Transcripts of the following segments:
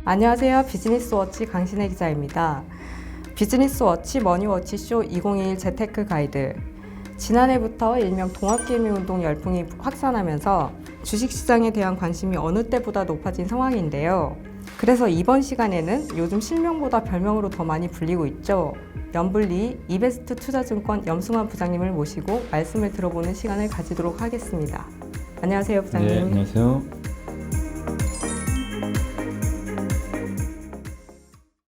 안녕하세요. 비즈니스워치 강신혜 기자입니다. 비즈니스워치 머니워치쇼 2021 재테크 가이드. 지난해부터 일명 동학개미운동 열풍이 확산하면서 주식시장에 대한 관심이 어느 때보다 높아진 상황인데요. 그래서 이번 시간에는 요즘 실명보다 별명으로 더 많이 불리고 있죠. 연불리 이베스트 투자증권 염승환 부장님을 모시고 말씀을 들어보는 시간을 가지도록 하겠습니다. 안녕하세요, 부장님. 네, 안녕하세요.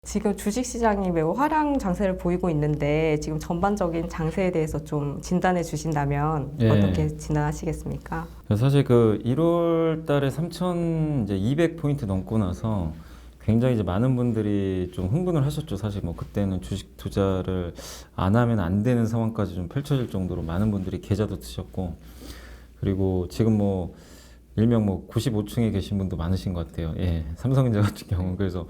지금 주식시장이 매우 화랑 장세를 보이고 있는데 지금 전반적인 장세에 대해서 좀 진단해 주신다면 어떻게 진단하시겠습니까? 사실 그 1월 달에 3,200포인트 넘고 나서 굉장히 이제 많은 분들이 좀 흥분을 하셨죠. 사실 뭐 그때는 주식 투자를 안 하면 안 되는 상황까지 좀 펼쳐질 정도로 많은 분들이 계좌도 드셨고, 그리고 지금 뭐 일명 뭐 95층에 계신 분도 많으신 것 같아요. 예, 삼성전자 같은 경우는. 그래서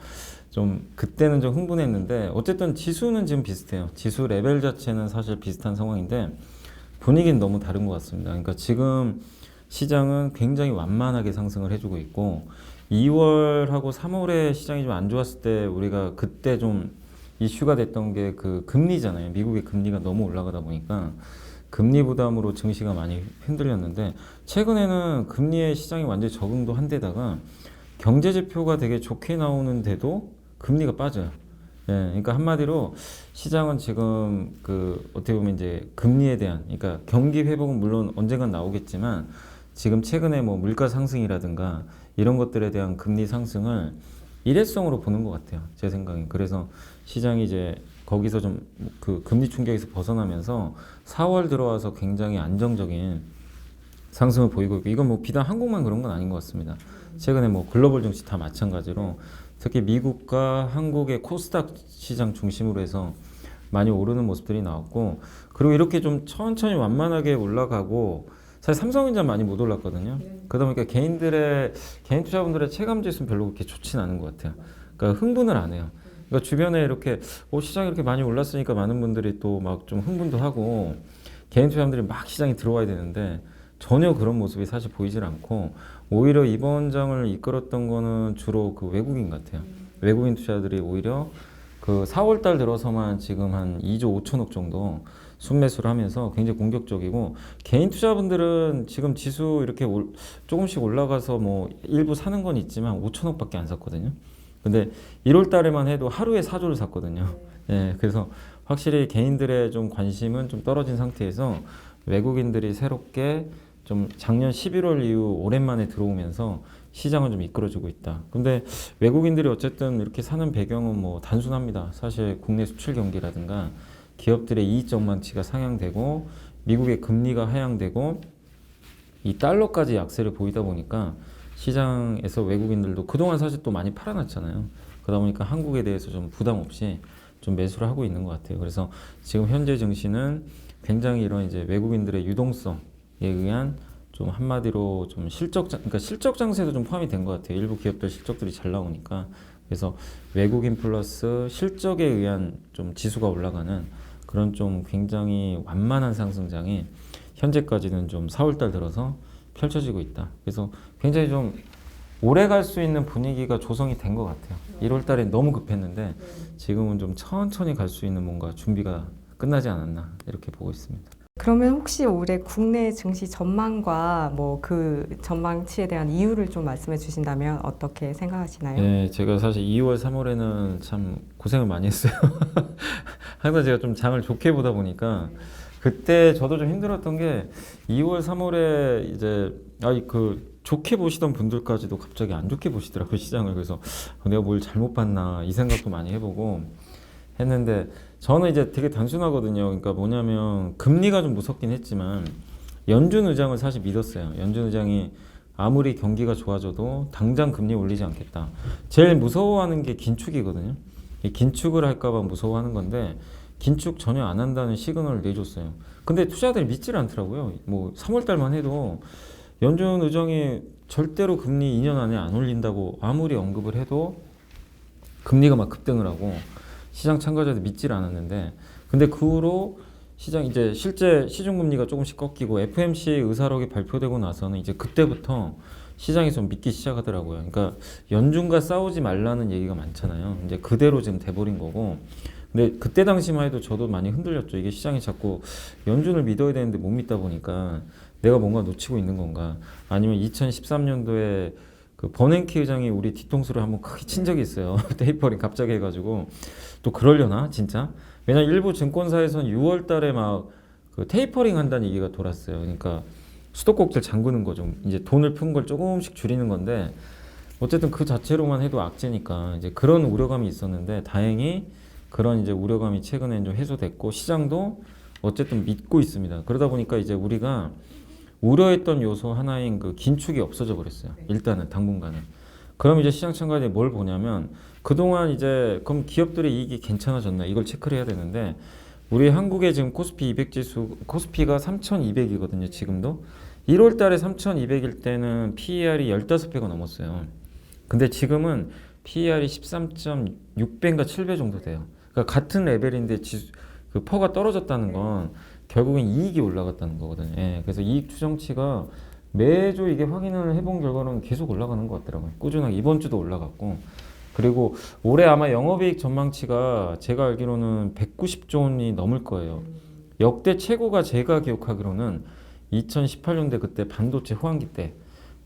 좀 그때는 좀 흥분했는데 어쨌든 지수는 지금 비슷해요. 지수 레벨 자체는 사실 비슷한 상황인데 분위기는 너무 다른 것 같습니다. 그러니까 지금 시장은 굉장히 완만하게 상승을 해주고 있고, 2월하고 3월에 시장이 좀 안 좋았을 때 우리가 그때 좀 이슈가 됐던 게 그 금리잖아요. 미국의 금리가 너무 올라가다 보니까 금리 부담으로 증시가 많이 흔들렸는데, 최근에는 금리에 시장이 완전히 적응도 한 데다가 경제 지표가 되게 좋게 나오는데도 금리가 빠져요. 예, 그러니까 한마디로 시장은 지금 그 어떻게 보면 이제 금리에 대한, 그러니까 경기 회복은 물론 언젠간 나오겠지만 지금 최근에 뭐 물가 상승이라든가 이런 것들에 대한 금리 상승을 일회성으로 보는 것 같아요. 제 생각엔. 그래서 시장이 이제 거기서 좀 그 금리 충격에서 벗어나면서 4월 들어와서 굉장히 안정적인 상승을 보이고 있고, 이건 뭐 비단 한국만 그런 건 아닌 것 같습니다. 최근에 뭐 글로벌 증시 다 마찬가지로 특히 미국과 한국의 코스닥 시장 중심으로 해서 많이 오르는 모습들이 나왔고, 그리고 이렇게 좀 천천히 완만하게 올라가고, 사실 삼성전자 많이 못 올랐거든요. 그러다 보니까 개인 투자분들의 체감 지수는 별로 그렇게 좋지는 않은 것 같아요. 그러니까 흥분을 안 해요. 그러니까 주변에 이렇게 시장이 이렇게 많이 올랐으니까 많은 분들이 또 막 좀 흥분도 하고 개인 투자분들이 막 시장에 들어와야 되는데 전혀 그런 모습이 사실 보이질 않고, 오히려 이번 장을 이끌었던 거는 주로 그 외국인 같아요. 외국인 투자들이 오히려 그 4월 달 들어서만 지금 한 2조 5천억 정도 순매수를 하면서 굉장히 공격적이고, 개인 투자분들은 지금 지수 이렇게 조금씩 올라가서 뭐 일부 사는 건 있지만 5천억밖에 안 샀거든요. 근데 1월 달에만 해도 하루에 4조를 샀거든요. 예, 그래서 확실히 개인들의 좀 관심은 좀 떨어진 상태에서 외국인들이 새롭게 좀 작년 11월 이후 오랜만에 들어오면서 시장은 좀 이끌어주고 있다. 근데 외국인들이 어쨌든 이렇게 사는 배경은 뭐 단순합니다. 사실 국내 수출 경기라든가 기업들의 이익 전망치가 상향되고 미국의 금리가 하향되고 이 달러까지 약세를 보이다 보니까 시장에서 외국인들도 그동안 사실 또 많이 팔아놨잖아요. 그러다 보니까 한국에 대해서 좀 부담 없이 좀 매수를 하고 있는 것 같아요. 그래서 지금 현재 증시는 굉장히 이런 이제 외국인들의 유동성에 의한 좀 한마디로 좀 그러니까 실적 장세도 좀 포함이 된 것 같아요. 일부 기업들 실적들이 잘 나오니까. 그래서 외국인 플러스 실적에 의한 좀 지수가 올라가는 그런 좀 굉장히 완만한 상승장이 현재까지는 좀 4월달 들어서 펼쳐지고 있다. 그래서 굉장히 좀 오래 갈 수 있는 분위기가 조성이 된 것 같아요. 1월달에 너무 급했는데 지금은 좀 천천히 갈 수 있는 뭔가 준비가 끝나지 않았나 이렇게 보고 있습니다. 그러면 혹시 올해 국내 증시 전망과 뭐 그 전망치에 대한 이유를 좀 말씀해 주신다면 어떻게 생각하시나요? 네, 제가 사실 2월, 3월에는 참 고생을 많이 했어요. 항상 제가 좀 장을 좋게 보다 보니까 그때 저도 좀 힘들었던 게 2월, 3월에 이제 그 좋게 보시던 분들까지도 갑자기 안 좋게 보시더라고요, 시장을. 그래서 내가 뭘 잘못 봤나 이 생각도 많이 해보고 했는데, 저는 이제 되게 단순하거든요. 그러니까 뭐냐면 금리가 좀 무섭긴 했지만 연준 의장을 사실 믿었어요. 연준 의장이 아무리 경기가 좋아져도 당장 금리 올리지 않겠다. 제일 무서워하는 게 긴축이거든요. 이 긴축을 할까 봐 무서워하는 건데 긴축 전혀 안 한다는 시그널을 내줬어요. 근데 투자자들이 믿질 않더라고요. 뭐 3월 달만 해도 연준 의장이 절대로 금리 2년 안에 안 올린다고 아무리 언급을 해도 금리가 막 급등을 하고 시장 참가자들 믿질 않았는데, 근데 그 후로 시장 이제 실제 시중금리가 조금씩 꺾이고 FOMC 의사록이 발표되고 나서는 이제 그때부터 시장이 좀 믿기 시작하더라고요. 그러니까 연준과 싸우지 말라는 얘기가 많잖아요. 이제 그대로 지금 돼버린 거고. 근데 그때 당시만 해도 저도 많이 흔들렸죠. 이게 시장이 자꾸 연준을 믿어야 되는데 못 믿다 보니까 내가 뭔가 놓치고 있는 건가. 아니면 2013년도에 그 버냉키 의장이 우리 뒤통수를 한번 크게 친 적이 있어요. 테이퍼링 갑자기 해가지고 또 그러려나 진짜? 왜냐면 일부 증권사에서는 6월 달에 막 그 테이퍼링 한다는 얘기가 돌았어요. 그러니까 수도꼭지를 잠그는 거죠. 이제 돈을 푼 걸 조금씩 줄이는 건데 어쨌든 그 자체로만 해도 악재니까 이제 그런 우려감이 있었는데 다행히 그런 이제 우려감이 최근에 좀 해소됐고 시장도 어쨌든 믿고 있습니다. 그러다 보니까 이제 우리가 우려했던 요소 하나인 그 긴축이 없어져 버렸어요. 일단은 당분간은. 그럼 이제 시장 참가자들이 뭘 보냐면 그동안 이제 그럼 기업들의 이익이 괜찮아졌나 이걸 체크를 해야 되는데 우리 한국의 지금 코스피 200 지수 코스피가 3,200이거든요. 지금도 1월 달에 3,200일 때는 PER이 15배가 넘었어요. 근데 지금은 PER이 13.6배인가 7배 정도 돼요. 그러니까 같은 레벨인데 그 퍼가 떨어졌다는 건 결국엔 이익이 올라갔다는 거거든요. 예, 그래서 이익 추정치가 매주 이게 확인을 해본 결과는 계속 올라가는 것 같더라고요. 꾸준하게 이번 주도 올라갔고 그리고 올해 아마 영업이익 전망치가 제가 알기로는 190조 원이 넘을 거예요. 역대 최고가 제가 기억하기로는 2018년대 그때 반도체 호황기 때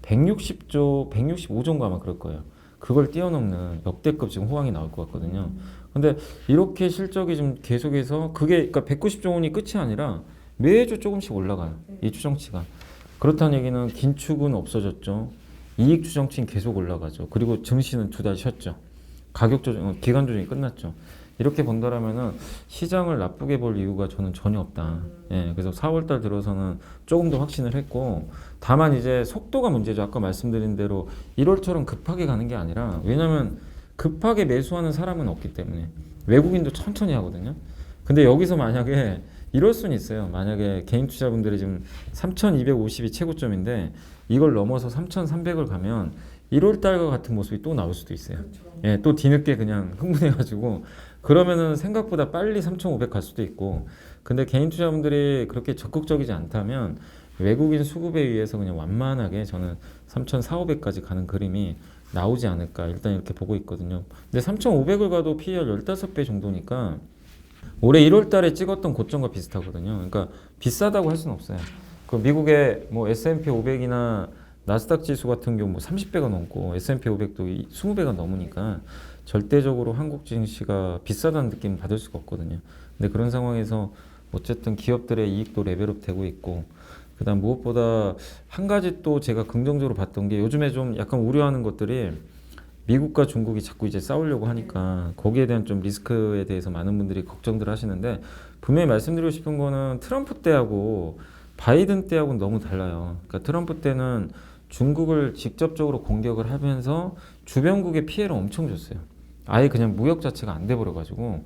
160조, 165조인가 아마 그럴 거예요. 그걸 뛰어넘는 역대급 지금 호황이 나올 것 같거든요. 근데 이렇게 실적이 좀 계속해서 그게 그러니까 190조 원이 끝이 아니라 매주 조금씩 올라가요. 이 추정치가. 그렇다는 얘기는 긴축은 없어졌죠. 이익 추정치는 계속 올라가죠. 그리고 증시는 2달 쉬었죠. 가격 조정, 기간 조정이 끝났죠. 이렇게 본다라면은 시장을 나쁘게 볼 이유가 저는 전혀 없다. 예, 그래서 4월달 들어서는 조금 더 확신을 했고, 다만 이제 속도가 문제죠. 아까 말씀드린 대로 1월처럼 급하게 가는 게 아니라, 왜냐면 급하게 매수하는 사람은 없기 때문에 외국인도 천천히 하거든요. 근데 여기서 만약에 이럴 수는 있어요. 만약에 개인 투자분들이 지금 3,250이 최고점인데 이걸 넘어서 3,300을 가면 1월 달과 같은 모습이 또 나올 수도 있어요. 예, 또 뒤늦게 그냥 흥분해가지고 그러면은 생각보다 빨리 3,500 갈 수도 있고. 근데 개인 투자분들이 그렇게 적극적이지 않다면 외국인 수급에 의해서 그냥 완만하게 저는 3,400, 500까지 가는 그림이 나오지 않을까 일단 이렇게 보고 있거든요. 근데 3,500을 가도 PER 15배 정도니까 올해 1월 달에 찍었던 고점과 비슷하거든요. 그러니까 비싸다고 할 수는 없어요. 그 미국의 뭐 S&P 500이나 나스닥 지수 같은 경우 뭐 30배가 넘고 S&P 500도 20배가 넘으니까 절대적으로 한국 증시가 비싸다는 느낌 받을 수가 없거든요. 근데 그런 상황에서 어쨌든 기업들의 이익도 레벨업 되고 있고, 그다음 무엇보다 한 가지 또 제가 긍정적으로 봤던 게 요즘에 좀 약간 우려하는 것들이 미국과 중국이 자꾸 이제 싸우려고 하니까 거기에 대한 좀 리스크에 대해서 많은 분들이 걱정들 하시는데, 분명히 말씀드리고 싶은 거는 트럼프 때하고 바이든 때하고는 너무 달라요. 그러니까 트럼프 때는 중국을 직접적으로 공격을 하면서 주변국에 피해를 엄청 줬어요. 아예 그냥 무역 자체가 안 돼버려가지고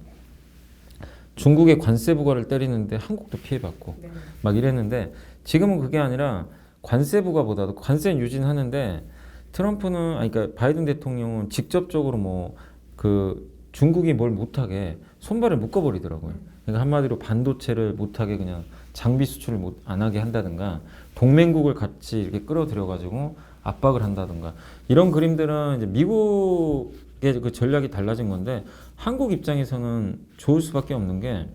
중국의 관세 부과를 때리는데 한국도 피해받고 막 이랬는데, 지금은 그게 아니라 관세 부과보다도 관세는 유진하는데 트럼프는 그러니까 바이든 대통령은 직접적으로 뭐 그 중국이 뭘 못하게 손발을 묶어버리더라고요. 그러니까 한마디로 반도체를 못하게 그냥 장비 수출을 안 하게 한다든가 동맹국을 같이 이렇게 끌어들여가지고 압박을 한다든가 이런 그림들은 이제 미국의 그 전략이 달라진 건데, 한국 입장에서는 좋을 수밖에 없는 게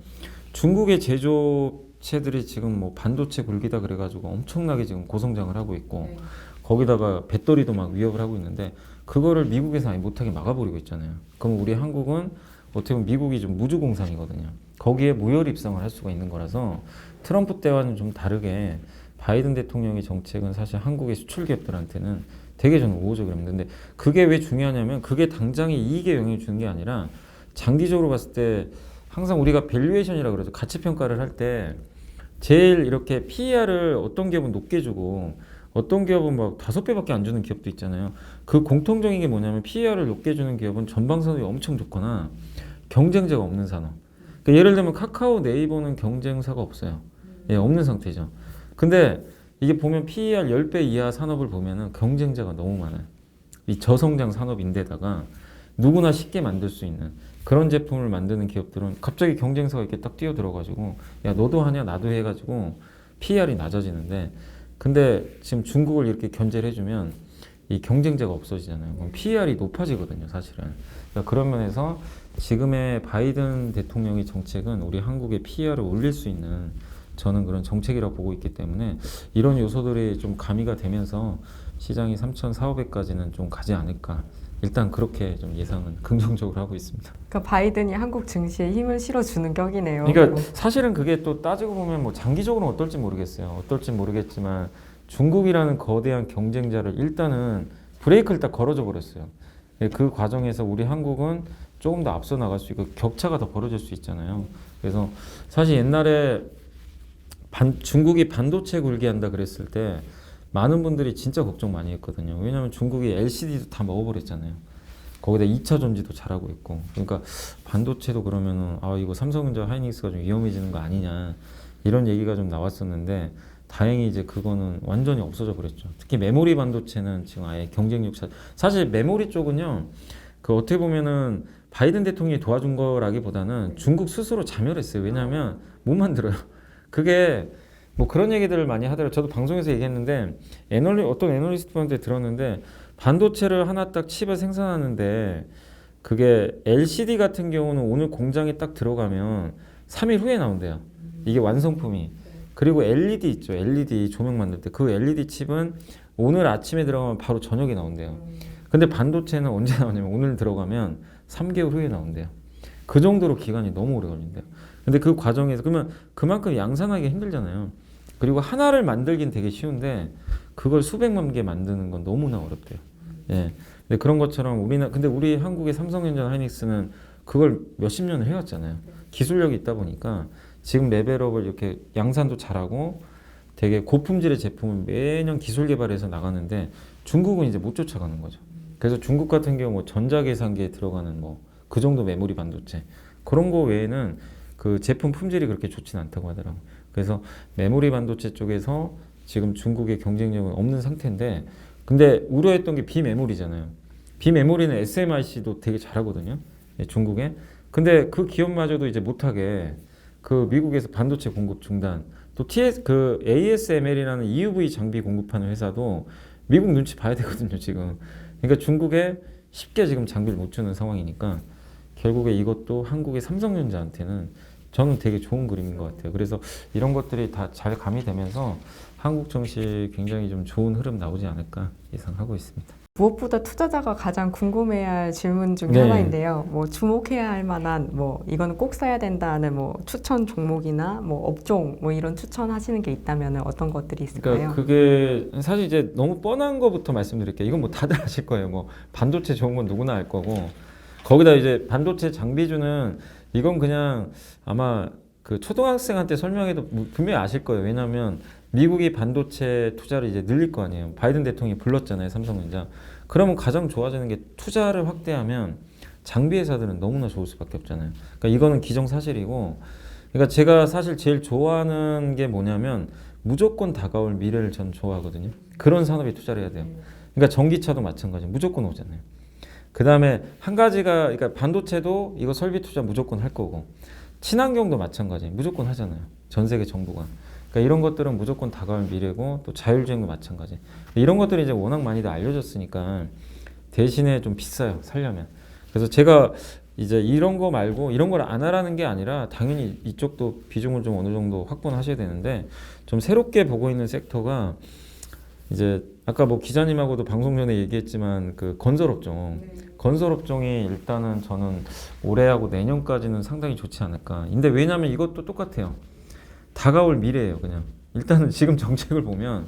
중국의 제조업체들이 지금 뭐 반도체 굴기다 그래가지고 엄청나게 지금 고성장을 하고 있고 거기다가 배터리도 막 위협을 하고 있는데 그거를 미국에서 아예 못하게 막아버리고 있잖아요. 그럼 우리 한국은 어떻게 보면 미국이 좀 무주공산이거든요. 거기에 무혈 입성을 할 수가 있는 거라서 트럼프 때와는 좀 다르게 바이든 대통령의 정책은 사실 한국의 수출 기업들한테는 되게 저는 우호적이랍니다. 근데 그게 왜 중요하냐면 그게 당장의 이익에 영향을 주는 게 아니라 장기적으로 봤을 때 항상 우리가 밸류에이션이라고 그러죠. 가치 평가를 할 때 제일 이렇게 PER을 어떤 기업은 높게 주고 어떤 기업은 막 5배밖에 안 주는 기업도 있잖아요. 그 공통적인 게 뭐냐면 PER을 높게 주는 기업은 전방 산업이 엄청 좋거나 경쟁자가 없는 산업. 그러니까 예를 들면 카카오, 네이버는 경쟁사가 없어요. 예, 없는 상태죠. 근데 이게 보면 PER 10배 이하 산업을 보면은 경쟁자가 너무 많아요. 이 저성장 산업인데다가 누구나 쉽게 만들 수 있는 그런 제품을 만드는 기업들은 갑자기 경쟁사가 이렇게 딱 뛰어들어가지고 야 너도 하냐 나도 해가지고 PER이 낮아지는데 근데 지금 중국을 이렇게 견제를 해주면 이 경쟁자가 없어지잖아요. 그럼 PER이 높아지거든요, 사실은. 그러니까 그런 면에서 지금의 바이든 대통령의 정책은 우리 한국의 PER을 올릴 수 있는 저는 그런 정책이라고 보고 있기 때문에 이런 요소들이 좀 가미가 되면서 시장이 3,400까지는 좀 가지 않을까. 일단 그렇게 좀 예상은 긍정적으로 하고 있습니다. 그러니까 바이든이 한국 증시에 힘을 실어주는 격이네요. 그러니까 사실은 그게 또 따지고 보면 뭐 장기적으로는 어떨지 모르겠어요. 어떨지 모르겠지만 중국이라는 거대한 경쟁자를 일단은 브레이크를 딱 걸어줘 버렸어요. 그 과정에서 우리 한국은 조금 더 앞서 나갈 수 있고 격차가 더 벌어질 수 있잖아요. 그래서 사실 옛날에 중국이 반도체 굴기한다 그랬을 때 많은 분들이 진짜 걱정 많이 했거든요. 왜냐하면 중국이 LCD도 다 먹어버렸잖아요. 거기다 2차 전지도 잘하고 있고. 그러니까 반도체도 그러면은 아 이거 삼성전자 하이닉스가 좀 위험해지는 거 아니냐 이런 얘기가 좀 나왔었는데 다행히 이제 그거는 완전히 없어져 버렸죠. 특히 메모리 반도체는 지금 아예 경쟁력 사실 메모리 쪽은요. 그 어떻게 보면은 바이든 대통령이 도와준 거라기보다는 중국 스스로 자멸했어요. 왜냐하면 못 만들어요. 그게 뭐 그런 얘기들을 많이 하더라고요. 저도 방송에서 얘기했는데 어떤 애널리스트한테 들었는데 반도체를 하나 딱 칩을 생산하는데 그게 LCD 같은 경우는 오늘 공장에 딱 들어가면 3일 후에 나온대요. 이게 완성품이. 그리고 LED 있죠. LED 조명 만들 때 그 LED 칩은 오늘 아침에 들어가면 바로 저녁에 나온대요. 근데 반도체는 언제 나오냐면 오늘 들어가면 3개월 후에 나온대요. 그 정도로 기간이 너무 오래 걸린대요. 근데 그 과정에서 그러면 그만큼 양산하기 힘들잖아요. 그리고 하나를 만들긴 되게 쉬운데 그걸 수백만 개 만드는 건 너무나 어렵대요. 예. 근데 그런 것처럼 근데 우리 한국의 삼성전자 하이닉스는 그걸 몇십 년을 해왔잖아요. 기술력이 있다 보니까 지금 레벨업을 이렇게 양산도 잘하고 되게 고품질의 제품을 매년 기술 개발해서 나가는데 중국은 이제 못 쫓아가는 거죠. 그래서 중국 같은 경우 뭐 전자계산기에 들어가는 뭐 그 정도 메모리 반도체 그런 거 외에는 그 제품 품질이 그렇게 좋진 않다고 하더라고요. 그래서 메모리 반도체 쪽에서 지금 중국의 경쟁력은 없는 상태인데 근데 우려했던 게 비메모리잖아요. 비메모리는 SMIC도 되게 잘하거든요. 중국에. 근데 그 기업마저도 이제 못하게 그 미국에서 반도체 공급 중단 또 그 ASML이라는 EUV 장비 공급하는 회사도 미국 눈치 봐야 되거든요, 지금. 그러니까 중국에 쉽게 지금 장비를 못 주는 상황이니까 결국에 이것도 한국의 삼성전자한테는 저는 되게 좋은 그림인 것 같아요. 그래서 이런 것들이 다 잘 가미되면서 한국 증시 굉장히 좀 좋은 흐름 나오지 않을까 예상하고 있습니다. 무엇보다 투자자가 가장 궁금해할 질문 중에 네. 하나인데요. 뭐 주목해야 할 만한 뭐 이거는 꼭 사야 된다는 뭐 추천 종목이나 뭐 업종 뭐 이런 추천하시는 게 있다면 어떤 것들이 있을까요? 그러니까 그게 사실 이제 너무 뻔한 거부터 말씀드릴게요. 이건 뭐 다들 아실 거예요. 뭐 반도체 좋은 건 누구나 알 거고 거기다 이제 반도체 장비주는 이건 그냥 아마 그 초등학생한테 설명해도 분명히 아실 거예요. 왜냐하면 미국이 반도체 투자를 이제 늘릴 거 아니에요. 바이든 대통령이 불렀잖아요, 삼성전자. 그러면 가장 좋아지는 게 투자를 확대하면 장비 회사들은 너무나 좋을 수밖에 없잖아요. 그러니까 이거는 기정사실이고, 그러니까 제가 사실 제일 좋아하는 게 뭐냐면 무조건 다가올 미래를 전 좋아하거든요. 그런 산업에 투자를 해야 돼요. 그러니까 전기차도 마찬가지, 무조건 오잖아요. 그 다음에 한 가지가, 그러니까 반도체도 이거 설비 투자 무조건 할 거고, 친환경도 마찬가지, 무조건 하잖아요. 전 세계 정부가. 그러니까 이런 것들은 무조건 다가올 미래고, 또 자율주행도 마찬가지. 이런 것들이 이제 워낙 많이들 알려졌으니까 대신에 좀 비싸요, 살려면. 그래서 제가 이제 이런 거 말고 이런 걸 안 하라는 게 아니라 당연히 이쪽도 비중을 좀 어느 정도 확보는 하셔야 되는데, 좀 새롭게 보고 있는 섹터가 이제 아까 뭐 기자님하고도 방송 전에 얘기했지만 그 건설업종. 건설업종이 일단은 저는 올해하고 내년까지는 상당히 좋지 않을까. 근데 왜냐면 이것도 똑같아요. 다가올 미래예요, 그냥. 일단은 지금 정책을 보면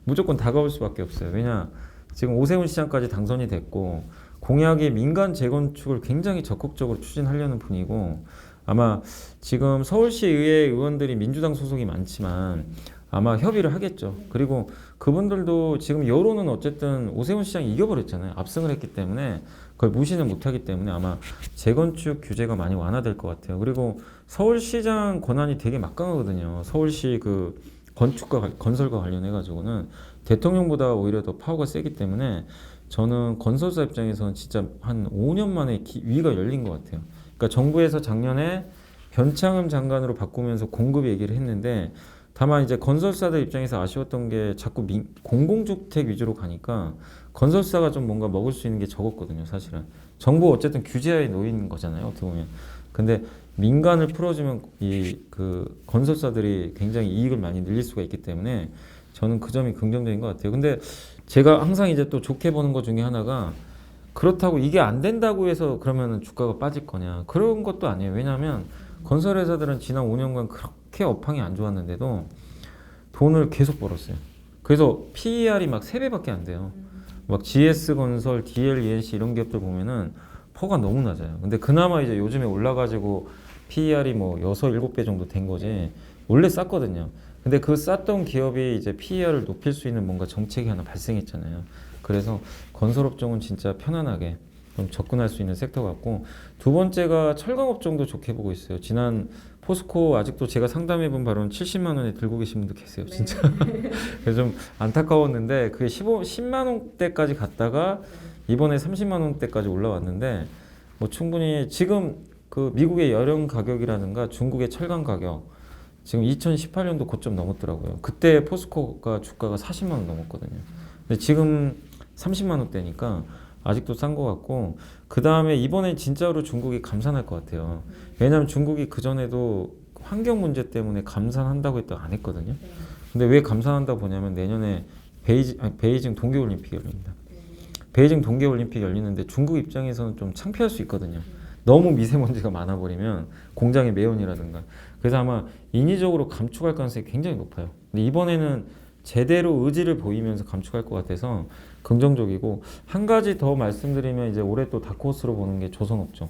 무조건 다가올 수밖에 없어요. 왜냐, 지금 오세훈 시장까지 당선이 됐고 공약이 민간 재건축을 굉장히 적극적으로 추진하려는 분이고, 아마 지금 서울시 의회 의원들이 민주당 소속이 많지만 아마 협의를 하겠죠. 그리고 그분들도 지금 여론은 어쨌든 오세훈 시장이 이겨버렸잖아요. 압승을 했기 때문에 그걸 무시는 못하기 때문에 아마 재건축 규제가 많이 완화될 것 같아요. 그리고 서울시장 권한이 되게 막강하거든요. 서울시 그 건축과 건설과 관련해 가지고는 대통령보다 오히려 더 파워가 세기 때문에 저는 건설사 입장에서는 진짜 한 5년 만에 위가 열린 것 같아요. 그러니까 정부에서 작년에 변창흠 장관으로 바꾸면서 공급 얘기를 했는데 다만 이제 건설사들 입장에서 아쉬웠던 게 자꾸 공공주택 위주로 가니까 건설사가 좀 뭔가 먹을 수 있는 게 적었거든요, 사실은. 정부 어쨌든 규제하에 놓인 거잖아요, 어떻게 보면. 근데 민간을 풀어주면 이 그 건설사들이 굉장히 이익을 많이 늘릴 수가 있기 때문에 저는 그 점이 긍정적인 것 같아요. 근데 제가 항상 이제 또 좋게 보는 것 중에 하나가 그렇다고 이게 안 된다고 해서 그러면 주가가 빠질 거냐. 그런 것도 아니에요. 왜냐하면 건설회사들은 지난 5년간 그렇게 업황이 안 좋았는데도 돈을 계속 벌었어요. 그래서 PER이 막 3배밖에 안 돼요. 막 GS건설, DLENC 이런 기업들 보면은 퍼가 너무 낮아요. 근데 그나마 이제 요즘에 올라가지고 PER이 뭐 6, 7배 정도 된 거지. 원래 쌌거든요. 근데 그 쌌던 기업이 이제 PER을 높일 수 있는 뭔가 정책이 하나 발생했잖아요. 그래서 건설업종은 진짜 편안하게 좀 접근할 수 있는 섹터 같고, 두 번째가 철강업종도 좋게 보고 있어요. 지난 포스코 아직도 제가 상담해본 바로는 70만 원에 들고 계신 분도 계세요, 진짜. 그래서 좀 안타까웠는데 그게 10만 원대까지 갔다가 이번에 30만 원대까지 올라왔는데 뭐 충분히 지금 그 미국의 여령 가격이라든가 중국의 철강 가격 지금 2018년도 고점 넘었더라고요. 그때 포스코가 주가가 40만 원 넘었거든요. 근데 지금 30만 원대니까 아직도 싼 것 같고, 그 다음에 이번에 진짜로 중국이 감산할 것 같아요. 왜냐하면 중국이 그전에도 환경 문제 때문에 감산한다고 했다가 안 했거든요. 근데 왜 감산한다고 보냐면 내년에 베이징 동계올림픽이 열립니다. 베이징 동계올림픽이 열리는데 중국 입장에서는 좀 창피할 수 있거든요. 너무 미세먼지가 많아버리면 공장의 매연이라든가. 그래서 아마 인위적으로 감축할 가능성이 굉장히 높아요. 근데 이번에는 제대로 의지를 보이면서 감축할 것 같아서 긍정적이고, 한 가지 더 말씀드리면 이제 올해 또 다크호스로 보는 게 조선업종.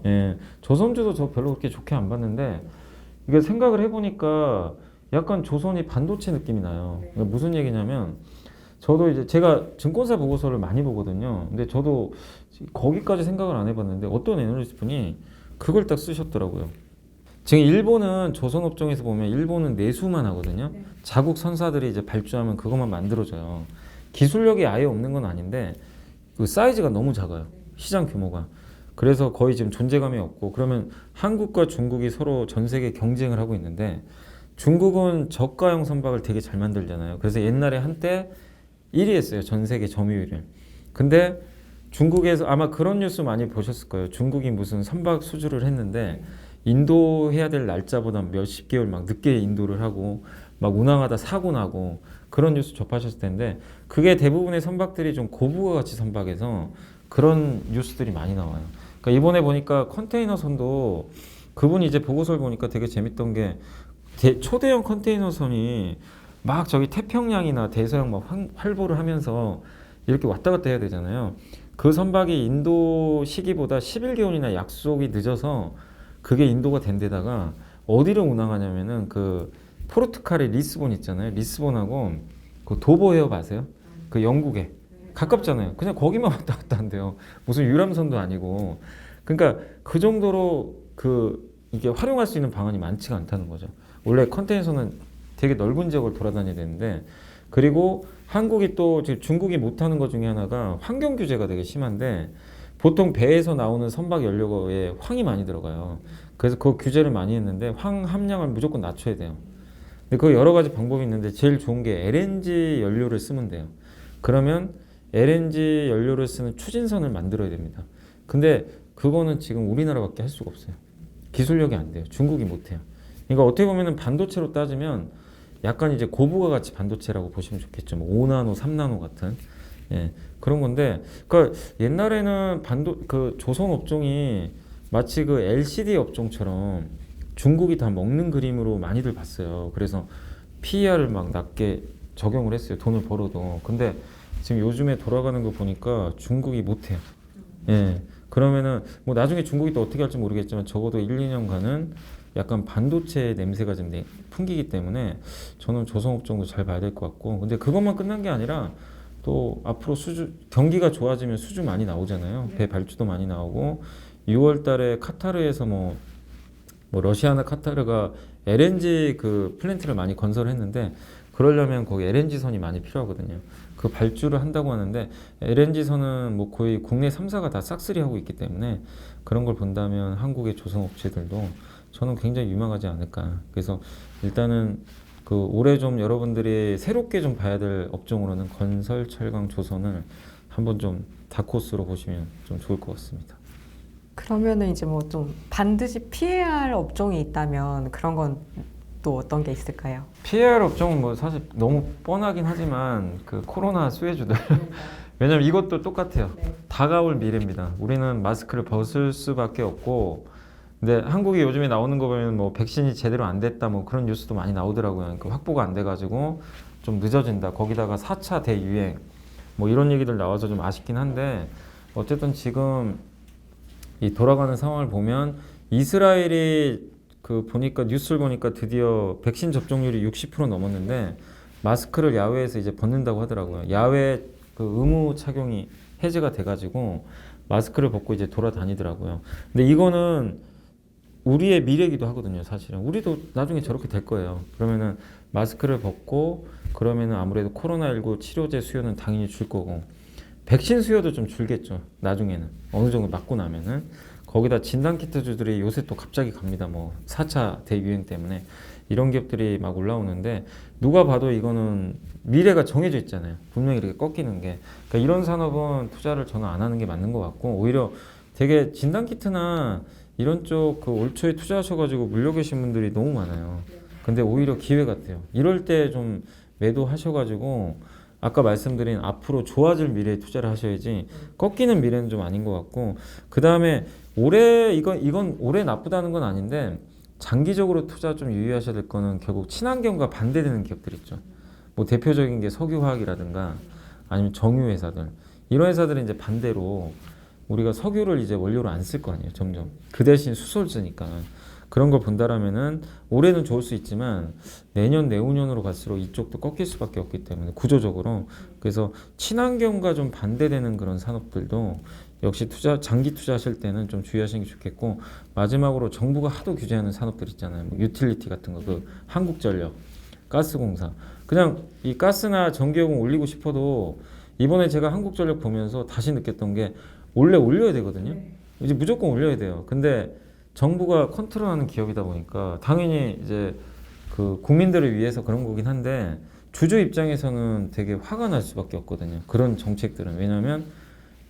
예, 조선주도 저 별로 그렇게 좋게 안 봤는데 이게 생각을 해보니까 약간 조선이 반도체 느낌이 나요. 그러니까 무슨 얘기냐면 저도 이제 제가 증권사 보고서를 많이 보거든요. 근데 저도 거기까지 생각을 안 해봤는데 어떤 애널리스트분이 그걸 딱 쓰셨더라고요. 지금 일본은 조선업종에서 보면 일본은 내수만 하거든요. 자국 선사들이 이제 발주하면 그것만 만들어져요. 기술력이 아예 없는 건 아닌데 그 사이즈가 너무 작아요. 시장 규모가. 그래서 거의 지금 존재감이 없고, 그러면 한국과 중국이 서로 전 세계 경쟁을 하고 있는데 중국은 저가형 선박을 되게 잘 만들잖아요. 그래서 옛날에 한때 1위 했어요. 전 세계 점유율을. 근데 중국에서 아마 그런 뉴스 많이 보셨을 거예요. 중국이 무슨 선박 수주를 했는데 인도해야 될 날짜보다 몇십 개월 막 늦게 인도를 하고 막 운항하다 사고 나고 그런 뉴스 접하셨을 텐데, 그게 대부분의 선박들이 좀 고부가 가치 선박에서 그런 뉴스들이 많이 나와요. 그러니까 이번에 보니까 컨테이너선도 그분이 이제 보고서를 보니까 되게 재밌던 게 초대형 컨테이너선이 막 저기 태평양이나 대서양 막 활보를 하면서 이렇게 왔다 갔다 해야 되잖아요. 그 선박이 인도 시기보다 11개월이나 약속이 늦어서 그게 인도가 된 데다가 어디를 운항하냐면은 그 포르투갈의 리스본 있잖아요. 리스본하고 그 도보 해협 아세요? 그 영국에 가깝잖아요. 그냥 거기만 왔다 갔다 한대요. 무슨 유람선도 아니고. 그러니까 그 정도로 그 이게 활용할 수 있는 방안이 많지가 않다는 거죠. 원래 컨테이너선은 되게 넓은 지역을 돌아다녀야 되는데, 그리고 한국이 또 지금 중국이 못하는 것 중에 하나가 환경 규제가 되게 심한데, 보통 배에서 나오는 선박 연료에 황이 많이 들어가요. 그래서 그 규제를 많이 했는데 황 함량을 무조건 낮춰야 돼요. 근데 그 여러 가지 방법이 있는데 제일 좋은 게 LNG 연료를 쓰면 돼요. 그러면 LNG 연료를 쓰는 추진선을 만들어야 됩니다. 근데 그거는 지금 우리나라밖에 할 수가 없어요. 기술력이 안 돼요. 중국이 못해요. 그러니까 어떻게 보면 반도체로 따지면 약간 이제 고부가 가치 반도체라고 보시면 좋겠죠. 뭐 5나노, 3나노 같은. 예, 그런 건데, 그러니까 옛날에는 그 조선 업종이 마치 그 LCD 업종처럼 중국이 다 먹는 그림으로 많이들 봤어요. 그래서 PER을 막 낮게 적용을 했어요. 돈을 벌어도. 근데 지금 요즘에 돌아가는 거 보니까 중국이 못해요. 예, 그러면은 뭐 나중에 중국이 또 어떻게 할지 모르겠지만 적어도 1, 2년간은 약간 반도체 냄새가 좀 풍기기 때문에 저는 조선 업종도 잘 봐야 될 것 같고, 근데 그것만 끝난 게 아니라 또 앞으로 경기가 좋아지면 수주 많이 나오잖아요. 배 발주도 많이 나오고, 6월 달에 카타르에서 뭐 러시아나 카타르가 LNG 그 플랜트를 많이 건설했는데 그러려면 거기 LNG 선이 많이 필요하거든요. 그 발주를 한다고 하는데 LNG 선은 뭐 거의 국내 3사가 다 싹쓸이 하고 있기 때문에 그런 걸 본다면 한국의 조선업체들도 저는 굉장히 유망하지 않을까. 그래서 일단은 그 올해 좀 여러분들이 새롭게 좀 봐야 될 업종으로는 건설, 철강, 조선을 한번 좀 다코스로 보시면 좀 좋을 것 같습니다. 그러면은 이제 뭐 좀 반드시 피해야 할 업종이 있다면 그런 건 또 어떤 게 있을까요? 피해야 할 업종은 뭐 사실 너무 뻔하긴 하지만 그 코로나 수혜주들 왜냐면 이것도 똑같아요. 다가올 미래입니다. 우리는 마스크를 벗을 수밖에 없고 근데 한국이 요즘에 나오는 거 보면 뭐 백신이 제대로 안 됐다 뭐 그런 뉴스도 많이 나오더라고요. 그러니까 확보가 안 돼가지고 좀 늦어진다. 거기다가 4차 대유행 뭐 이런 얘기들 나와서 좀 아쉽긴 한데 어쨌든 지금 이 돌아가는 상황을 보면 이스라엘이 그 보니까 뉴스를 보니까 드디어 백신 접종률이 60% 넘었는데 마스크를 야외에서 이제 벗는다고 하더라고요. 야외 그 의무 착용이 해제가 돼가지고 마스크를 벗고 이제 돌아다니더라고요. 근데 이거는 우리의 미래이기도 하거든요, 사실은. 우리도 나중에 저렇게 될 거예요. 그러면은 마스크를 벗고 그러면은 아무래도 코로나19 치료제 수요는 당연히 줄 거고 백신 수요도 좀 줄겠죠. 나중에는 어느 정도 맞고 나면은 거기다 진단키트주들이 요새 또 갑자기 갑니다. 뭐 4차 대유행 때문에 이런 기업들이 막 올라오는데 누가 봐도 이거는 미래가 정해져 있잖아요. 분명히 이렇게 꺾이는 게. 그러니까 이런 산업은 투자를 저는 안 하는 게 맞는 것 같고 오히려 되게 진단키트나 이런 쪽 그 올 초에 투자하셔가지고 물려 계신 분들이 너무 많아요. 근데 오히려 기회 같아요. 이럴 때 좀 매도하셔가지고 아까 말씀드린 앞으로 좋아질 미래에 투자를 하셔야지 꺾이는 미래는 좀 아닌 것 같고 그 다음에 올해 이건 올해 나쁘다는 건 아닌데 장기적으로 투자 좀 유의하셔야 될 거는 결국 친환경과 반대되는 기업들 있죠. 뭐 대표적인 게 석유화학이라든가 아니면 정유회사들 이런 회사들은 이제 반대로 우리가 석유를 이제 원료로 안 쓸 거 아니에요, 점점. 그 대신 수소를 쓰니까. 그런 걸 본다라면은 올해는 좋을 수 있지만 내년, 내후년으로 갈수록 이쪽도 꺾일 수밖에 없기 때문에 구조적으로. 그래서 친환경과 좀 반대되는 그런 산업들도 역시 장기 투자하실 때는 좀 주의하시는 게 좋겠고 마지막으로 정부가 하도 규제하는 산업들 있잖아요. 뭐 유틸리티 같은 거, 그 한국전력, 가스공사. 그냥 이 가스나 전기요금 올리고 싶어도 이번에 제가 한국전력 보면서 다시 느꼈던 게 원래 올려야 되거든요. 이제 무조건 올려야 돼요. 근데 정부가 컨트롤하는 기업이다 보니까 당연히 이제 그 국민들을 위해서 그런 거긴 한데 주주 입장에서는 되게 화가 날 수밖에 없거든요. 그런 정책들은. 왜냐하면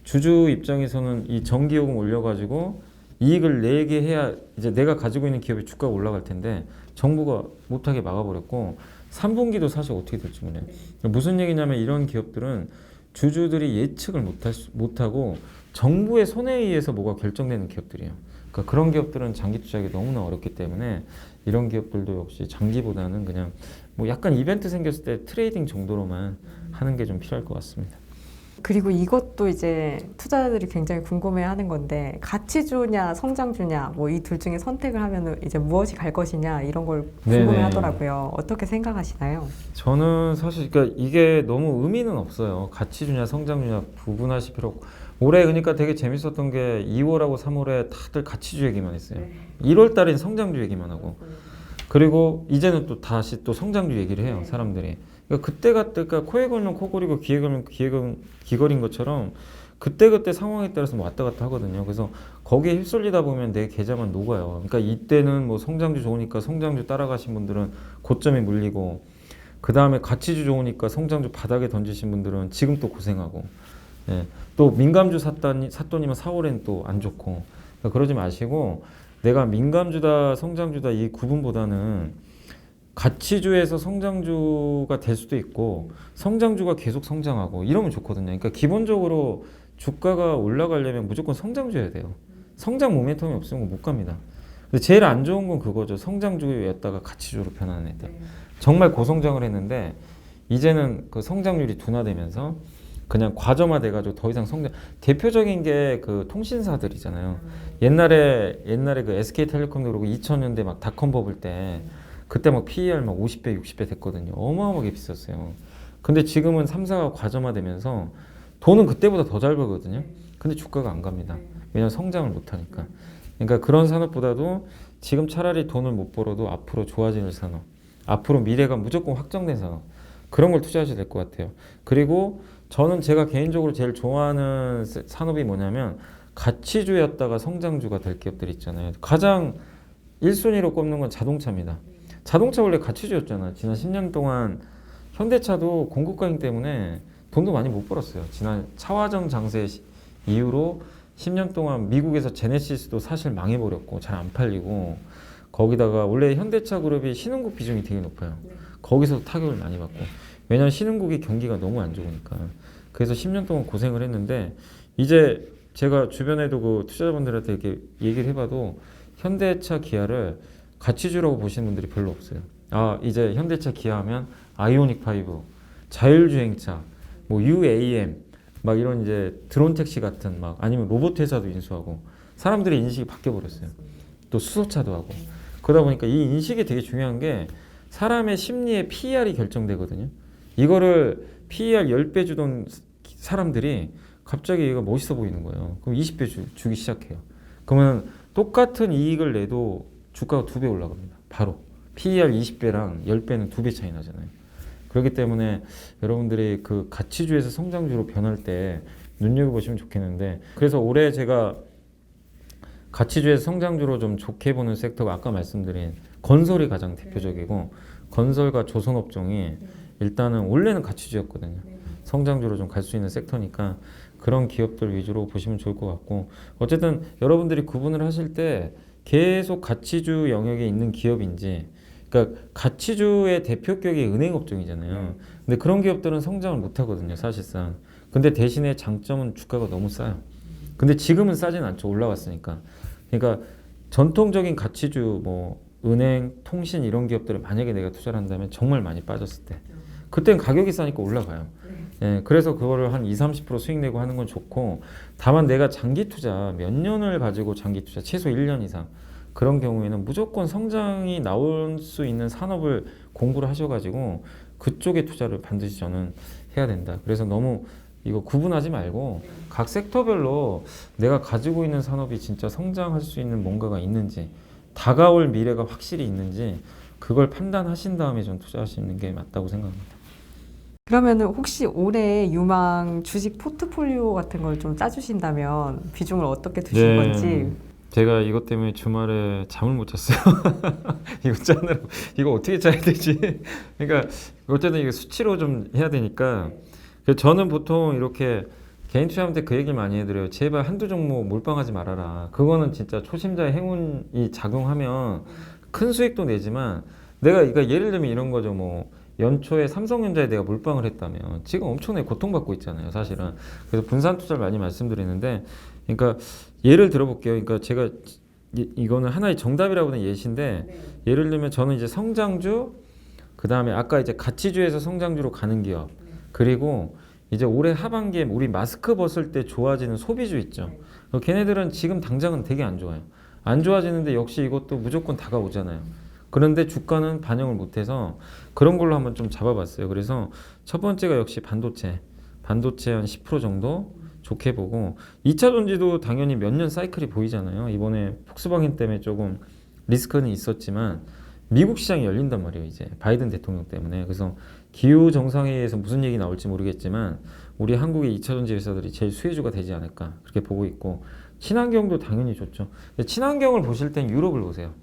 주주 입장에서는 이 전기요금 올려가지고 이익을 내게 해야 이제 내가 가지고 있는 기업의 주가가 올라갈 텐데 정부가 못하게 막아버렸고 3분기도 사실 어떻게 될지 몰라요. 무슨 얘기냐면 이런 기업들은 주주들이 예측을 못하고 정부의 손에 의해서 뭐가 결정되는 기업들이에요. 그러니까 그런 기업들은 장기 투자하기 너무나 어렵기 때문에 이런 기업들도 역시 장기보다는 그냥 뭐 약간 이벤트 생겼을 때 트레이딩 정도로만 하는 게 좀 필요할 것 같습니다. 그리고 이것도 이제 투자자들이 굉장히 궁금해하는 건데 가치주냐 성장주냐 뭐 이 둘 중에 선택을 하면은 이제 무엇이 갈 것이냐 이런 걸 궁금해하더라고요. 어떻게 생각하시나요? 저는 사실 그러니까 이게 너무 의미는 없어요. 가치주냐 성장주냐 구분하실 필요 없고 올해 그러니까 되게 재밌었던 게 2월하고 3월에 다들 가치주 얘기만 했어요. 1월 달엔 성장주 얘기만 하고 그리고 이제는 또 다시 또 성장주 얘기를 해요. 사람들이. 그러니까 그러니까 코에 걸면 코골이고 귀에 걸면 귀걸인 것처럼 그때그때 상황에 따라서 뭐 왔다 갔다 하거든요. 그래서 거기에 휩쓸리다 보면 내 계좌만 녹아요. 그러니까 이때는 뭐 성장주 좋으니까 성장주 따라가신 분들은 고점에 물리고 그 다음에 가치주 좋으니까 성장주 바닥에 던지신 분들은 지금 또 고생하고 예. 또 민감주 샀더니만 4월엔 또 안 좋고 그러니까 그러지 마시고 내가 민감주다 성장주다 이 구분보다는 가치주에서 성장주가 될 수도 있고 성장주가 계속 성장하고 이러면 좋거든요. 그러니까 기본적으로 주가가 올라가려면 무조건 성장주여야 돼요. 성장 모멘텀이 없으면 못 갑니다. 근데 제일 안 좋은 건 그거죠. 성장주였다가 가치주로 변하는 애들. 정말 고성장을 했는데 이제는 그 성장률이 둔화되면서 그냥 과점화돼가지고 더 이상 대표적인 게 그 통신사들이잖아요. 옛날에 그 SK텔레콤도 그러고 2000년대 막 닷컴 버블 때 그때 막 PER 막 50배, 60배 됐거든요. 어마어마하게 비쌌어요. 근데 지금은 3사가 과점화되면서 돈은 그때보다 더 잘 벌거든요. 근데 주가가 안 갑니다. 왜냐하면 성장을 못하니까. 그러니까 그런 산업보다도 지금 차라리 돈을 못 벌어도 앞으로 좋아질 산업, 앞으로 미래가 무조건 확정된 산업, 그런 걸 투자하셔야 될 것 같아요. 그리고 저는 제가 개인적으로 제일 좋아하는 산업이 뭐냐면 가치주였다가 성장주가 될 기업들 있잖아요. 가장 1순위로 꼽는 건 자동차입니다. 자동차 원래 가치주였잖아. 지난 10년 동안 현대차도 공급과잉 때문에 돈도 많이 못 벌었어요. 지난 차화정 장세 이후로 10년 동안 미국에서 제네시스도 사실 망해버렸고 잘 안 팔리고, 거기다가 원래 현대차 그룹이 신흥국 비중이 되게 높아요. 거기서 타격을 많이 받고, 왜냐하면 신흥국이 경기가 너무 안 좋으니까. 그래서 10년 동안 고생을 했는데, 이제 제가 주변에도 그 투자자분들한테 이렇게 얘기를 해봐도 현대차 기아를 가치주라고 보시는 분들이 별로 없어요. 아, 이제 현대차 기아하면 아이오닉 5, 자율주행차, 뭐 UAM, 막 이런 이제 드론 택시 같은, 막 아니면 로봇 회사도 인수하고, 사람들의 인식이 바뀌어 버렸어요. 또 수소차도 하고. 그러다 보니까 이 인식이 되게 중요한 게 사람의 심리의 PER이 결정되거든요. 이거를 PER 10배 주던 사람들이 갑자기 얘가 멋있어 보이는 거예요. 그럼 20배 주기 시작해요. 그러면 똑같은 이익을 내도 주가가 2배 올라갑니다. 바로. PER 20배랑 10배는 2배 차이 나잖아요. 그렇기 때문에 여러분들이 그 가치주에서 성장주로 변할 때 눈여겨보시면 좋겠는데, 그래서 올해 제가 가치주에서 성장주로 좀 좋게 보는 섹터가 아까 말씀드린 건설이 가장 대표적이고, 건설과 조선업종이 일단은 원래는 가치주였거든요. 성장주로 좀 갈 수 있는 섹터니까 그런 기업들 위주로 보시면 좋을 것 같고, 어쨌든 여러분들이 구분을 하실 때 계속 가치주 영역에 있는 기업인지, 그러니까 가치주의 대표격이 은행업종이잖아요. 근데 그런 기업들은 성장을 못 하거든요, 사실상. 근데 대신에 장점은 주가가 너무 싸요. 근데 지금은 싸진 않죠, 올라왔으니까. 그러니까 전통적인 가치주, 뭐 은행, 통신 이런 기업들을 만약에 내가 투자를 한다면 정말 많이 빠졌을 때, 그땐 가격이 싸니까 올라가요. 예, 그래서 그거를 한 20-30% 수익 내고 하는 건 좋고, 다만 내가 장기 투자, 몇 년을 가지고 장기 투자, 최소 1년 이상, 그런 경우에는 무조건 성장이 나올 수 있는 산업을 공부를 하셔가지고 그쪽에 투자를 반드시 저는 해야 된다. 그래서 너무 이거 구분하지 말고 각 섹터별로 내가 가지고 있는 산업이 진짜 성장할 수 있는 뭔가가 있는지, 다가올 미래가 확실히 있는지, 그걸 판단하신 다음에 좀 투자하시는 게 맞다고 생각합니다. 그러면 혹시 올해 유망 주식 포트폴리오 같은 걸 좀 짜주신다면 비중을 어떻게 두실 건지. 제가 이것 때문에 주말에 잠을 못 잤어요. 이거 짜느라고, 이거 어떻게 짜야 되지? 그러니까 어쨌든 이게 수치로 좀 해야 되니까. 그래서 저는 보통 이렇게 개인 투자한테 그 얘기를 많이 해드려요. 제발 한두 종목 몰빵하지 말아라. 그거는 진짜 초심자의 행운이 작용하면 큰 수익도 내지만, 내가 그러니까 예를 들면 이런 거죠. 뭐 연초에 삼성전자에 내가 몰빵을 했다면 지금 엄청나게 고통받고 있잖아요, 사실은. 그래서 분산 투자를 많이 말씀드리는데, 그러니까 예를 들어볼게요. 그러니까 제가 이거는 하나의 정답이라고는 예시인데, 예를 들면 저는 이제 성장주, 그 다음에 아까 이제 가치주에서 성장주로 가는 기업, 그리고 이제 올해 하반기에 우리 마스크 벗을 때 좋아지는 소비주 있죠. 걔네들은 지금 당장은 되게 안 좋아요. 안 좋아지는데 역시 이것도 무조건 다가오잖아요. 그런데 주가는 반영을 못해서 그런 걸로 한번 좀 잡아봤어요. 그래서 첫 번째가 역시 반도체 한 10% 정도 좋게 보고, 2차 전지도 당연히 몇 년 사이클이 보이잖아요. 이번에 폭스바겐 때문에 조금 리스크는 있었지만 미국 시장이 열린단 말이에요, 이제 바이든 대통령 때문에. 그래서 기후 정상회의에서 무슨 얘기 나올지 모르겠지만 우리 한국의 2차 전지 회사들이 제일 수혜주가 되지 않을까 그렇게 보고 있고, 친환경도 당연히 좋죠. 친환경을 보실 땐 유럽을 보세요.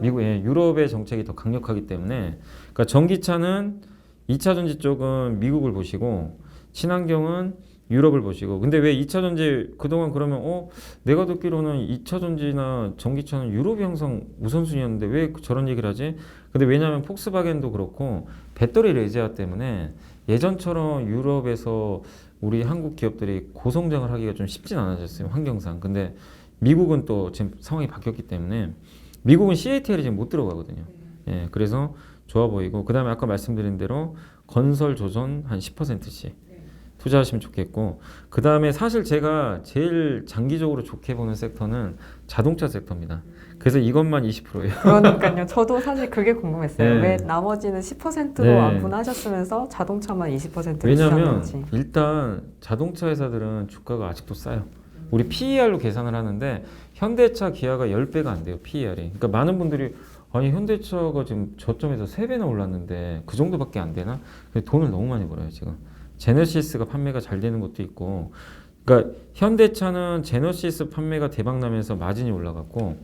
미국, 유럽의 정책이 더 강력하기 때문에. 그러니까 전기차는 2차 전지 쪽은 미국을 보시고, 친환경은 유럽을 보시고. 근데 왜 2차 전지 그동안 그러면 내가 듣기로는 2차 전지나 전기차는 유럽이 항상 우선순위였는데 왜 저런 얘기를 하지? 근데 왜냐하면 폭스바겐도 그렇고 배터리 레지아 때문에 예전처럼 유럽에서 우리 한국 기업들이 고성장을 하기가 좀 쉽진 않아졌어요, 환경상. 근데 미국은 또 지금 상황이 바뀌었기 때문에 미국은 CATL이 지금 못 들어가거든요. 예, 그래서 좋아 보이고, 그 다음에 아까 말씀드린 대로 건설 조선 한 10%씩 투자하시면 좋겠고, 그 다음에 사실 제가 제일 장기적으로 좋게 보는 섹터는 자동차 섹터입니다. 그래서 이것만 20%예요. 그러니까요. 저도 사실 그게 궁금했어요. 네. 왜 나머지는 10%로 네. 안분하셨으면서 자동차만 20% 왜냐하면 주셨는지. 일단 자동차 회사들은 주가가 아직도 싸요. 우리 PER로 계산을 하는데 현대차, 기아가 10배가 안 돼요. PER이. 그러니까 많은 분들이 아니 현대차가 지금 저점에서 3배나 올랐는데 그 정도밖에 안 되나? 돈을 너무 많이 벌어요 지금. 제너시스가 판매가 잘 되는 것도 있고, 그러니까 현대차는 제너시스 판매가 대박 나면서 마진이 올라갔고,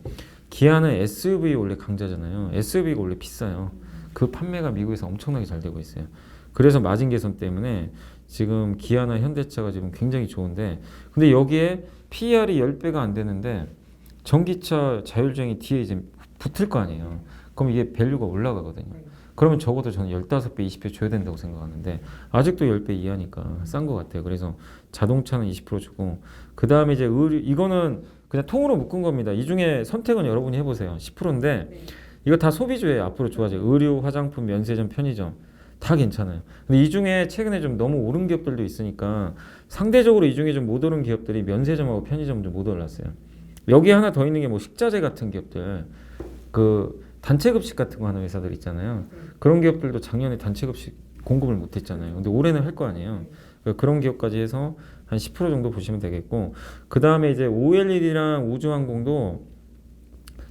기아는 SUV 원래 강자잖아요. SUV가 원래 비싸요. 그 판매가 미국에서 엄청나게 잘 되고 있어요. 그래서 마진 개선 때문에 지금 기아나 현대차가 지금 굉장히 좋은데, 근데 여기에 PER이 10배가 안 되는데 전기차 자율주행이 뒤에 이제 붙을 거 아니에요. 그럼 이게 밸류가 올라가거든요. 그러면 적어도 저는 15배, 20배 줘야 된다고 생각하는데 아직도 10배 이하니까 싼 것 같아요. 그래서 자동차는 20% 주고, 그 다음에 이제 의류, 이거는 그냥 통으로 묶은 겁니다. 이 중에 선택은 여러분이 해보세요. 10%인데 이거 다 소비주예요. 앞으로 좋아져요. 의류, 화장품, 면세점, 편의점 다 괜찮아요. 근데 이 중에 최근에 좀 너무 오른 기업들도 있으니까 상대적으로 이 중에 좀 못 오른 기업들이 면세점하고 편의점 좀 못 올랐어요. 여기 하나 더 있는 게 뭐 식자재 같은 기업들, 그 단체급식 같은 거 하는 회사들 있잖아요. 그런 기업들도 작년에 단체급식 공급을 못 했잖아요. 근데 올해는 할 거 아니에요. 그러니까 그런 기업까지 해서 한 10% 정도 보시면 되겠고, 그 다음에 이제 OLED랑 우주항공도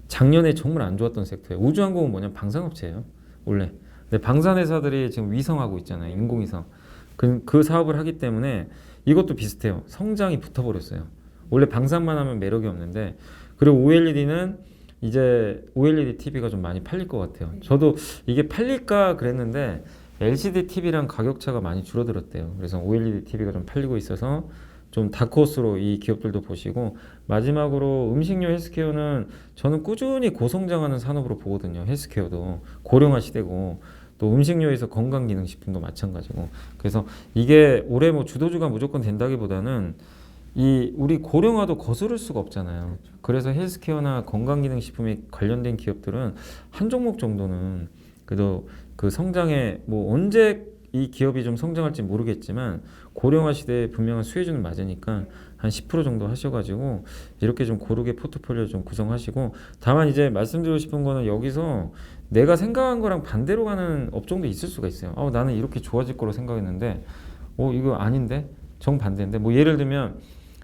작년에 정말 안 좋았던 섹터예요. 우주항공은 뭐냐면 방산업체예요, 원래. 근데 방산회사들이 지금 위성하고 있잖아요, 인공위성. 그 사업을 하기 때문에 이것도 비슷해요. 성장이 붙어버렸어요. 원래 방산만 하면 매력이 없는데, 그리고 OLED는 이제 OLED TV가 좀 많이 팔릴 것 같아요. 저도 이게 팔릴까 그랬는데 LCD TV랑 가격 차가 많이 줄어들었대요. 그래서 OLED TV가 좀 팔리고 있어서 좀 다크호스로 이 기업들도 보시고, 마지막으로 음식료 헬스케어는 저는 꾸준히 고성장하는 산업으로 보거든요. 헬스케어도 고령화 시대고, 또 음식료에서 건강기능식품도 마찬가지고, 그래서 이게 올해 뭐 주도주가 무조건 된다기보다는 이 우리 고령화도 거스를 수가 없잖아요. 그래서 헬스케어나 건강기능식품에 관련된 기업들은 한 종목 정도는 그래도 그 성장에 뭐 언제 이 기업이 좀 성장할지 모르겠지만 고령화 시대에 분명한 수혜주는 맞으니까 한 10% 정도 하셔가지고 이렇게 좀 고르게 포트폴리오 좀 구성하시고, 다만 이제 말씀드리고 싶은 거는 여기서 내가 생각한 거랑 반대로 가는 업종도 있을 수가 있어요. 나는 이렇게 좋아질 거로 생각했는데 이거 아닌데? 정반대인데? 뭐 예를 들면